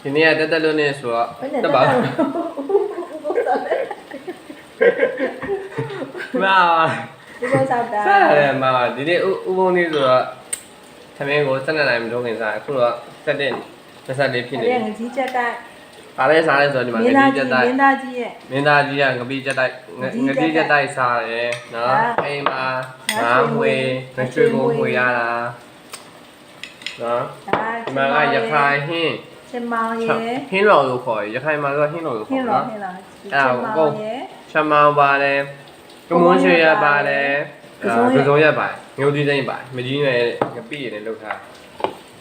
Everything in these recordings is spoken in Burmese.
ဒီနေ့ကတက်တက်လို့နေဆိုတော့တက်ပါမာ ဒီလိုစားတာ စားရတယ်မာဒီနေ့ဥပုံလေးဆိုတော့သမင်းကို12နိုင်မတော့ခင်စားအခုတော့7:24ဖြစ်နေ အဲ့ငကြီးချက်တိုက် ပါလဲစားလဲဆိုတော့ဒီမှာငတိချက်တိုက် မင်းသားကြီးရဲ့ မင်းသားကြီးကငပိချက်တိုက်ငတိချက်တိုက်စားတယ်နော်အိမ်မှာငါမွေငွေကိုမွေရတာနော်ဒီမှာကရခိုင်ဟင်း ချင်မောင်ရဲ့ ဟင်းတော်လို့ခေါ်ရခိုင်မှာဆိုဟင်းတော်လို့ ဟ ခေါ် င်း နော် လားဟင်းလား အဲ့ဒါကိုချမောင်ပါတယ်ကမွန်ရွှေရပါတယ်ကစုံရပါတယ်ငုံတီးသိမ့်ပါတယ်မကြီးနဲ့ငပိရည်နဲ့လောက်ထား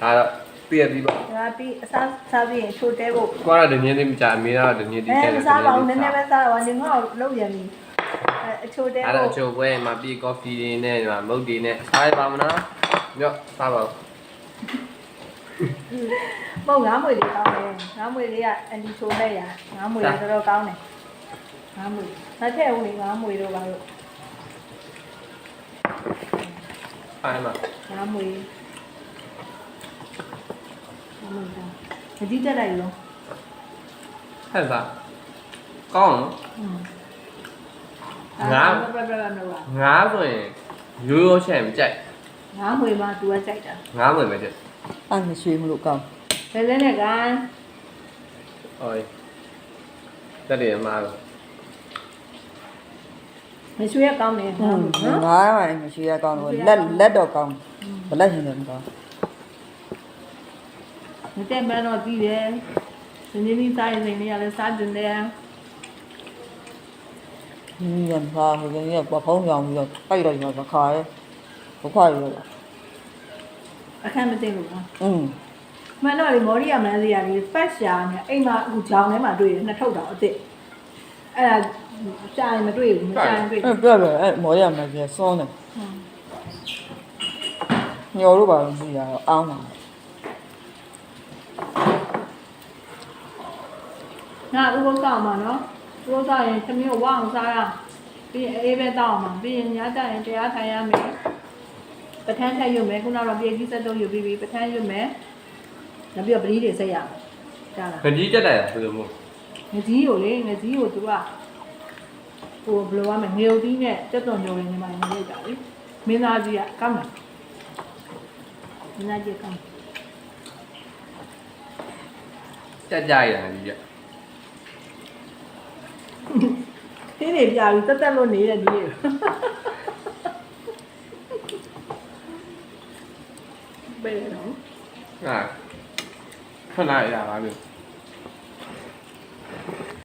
ဒါတော့ပြည့်ပြီးပါ ဒါပြီးအစားစားပြီးရင်ချိုတဲဖို့ ကိုကတော့ဒီနေ့လေးမကြအမေကတော့ဒီနေ့ဒီတဲ့ မစားပါဘူးနည်းနည်းပဲစားတော့ဒီငါ့ကိုလုပ်ရမည်အချိုတဲ အဲ့ ဖို့ တော့အချိုပွဲမှာပြီးကော်ဖီတွေနဲ့ဒီမှာမုတ်တွေနဲ့စားရပါမလားညော့စားပါဦး မဟုတ်ငါးမွေလေးကောင်းတယ်ငါးမွေလေးကအန်တီချိုနဲ့ရငါးမွေလေးတော်တော်ကောင်းတယ်ငါးမွေမထည့်ဘူးငါးမွေတော့ပါလို့ အားမ ငါးမွေမကြည့်တက်လိုက်ရော ဟဲ့စားကောင်းငါးဆိုရင်ရိုးရိုးချက်မကြိုက် ငါးမွေမှာသူကကြိုက်တာ ငါးမွေပဲကြိုက် အဲ့မရွှေမလို့ကောင်း ဘယ်လဲနဲ့ကန် ဟောတက်တယ်မှာတော့ မရွှေရကောင်းတယ် နော် နော် ငါးမှမရွှေရကောင်းတော့လက်တော့ကောင်းဘလက်ရှင်တယ်မကောင်း မတက်မတော့ပြီးတယ်ဒီနေ့နေ့စားရင်လည်းလည်းစားတင်တယ် ဒီရံပါဟိုရင်ကပဖုံးရောင်ပြီးတော့ပိုက်တော့ရပါခါရဲဘခွာရလား အခက်မသိလို့နော် မ မှန်တော့လေမော်ရီယာမန်းစီယာလေးဖက်ရှာနဲ့အိမ်မှာအခုဂျောင်းထဲမှာတွေ့တယ်နှစ်ထုပ်တောင်အစ်စ်အဲ့ဒါရှာရင်မတွေ့ဘူးမရှာရင်တွေ့ အဲ့ပြတယ်အဲ့မော်ရမယ်ပြစွန်းတယ်ညော်လို့ပါလို့ရှိရတော့အောင်းပါ နာဥပုသ်ဆောင်မှာနော်ဥပုသ်ဆောင်ရင်သမီးကိုဝအောင်စားရပြီးရင်အေးပဲတောက်အောင်ပြီးရင်ညကြရင်တရားထိုင်ရမယ်ပထန်းထက်ရွတ်မယ်ခုနကတော့ပြေကြီးစက်တုံးရွတ်ပြီးပထန်းရွတ်မယ်နောက်ပြီးတော့ပလီးတွေဆက်ရမယ်ကြားလား ငကြီးတက်တယ်ဘယ်လိုမို့ ငကြီးကိုလေငကြီးကိုသူကဟိုဘယ်လိုရမလဲငရုတ်သီးနဲ့တက်သွန်ညိုရင်းနေမှာနေလိုက်တာလေမင်းသားကြီးကကောင်းတယ်မင်းသားကြီးကောင်း တက်ကြရတာကြီးကြ တင်းနေပြပြီးတက်လို့နေတဲ့ဒီဘယ်လဲနော် ဟာခဏရပါလို့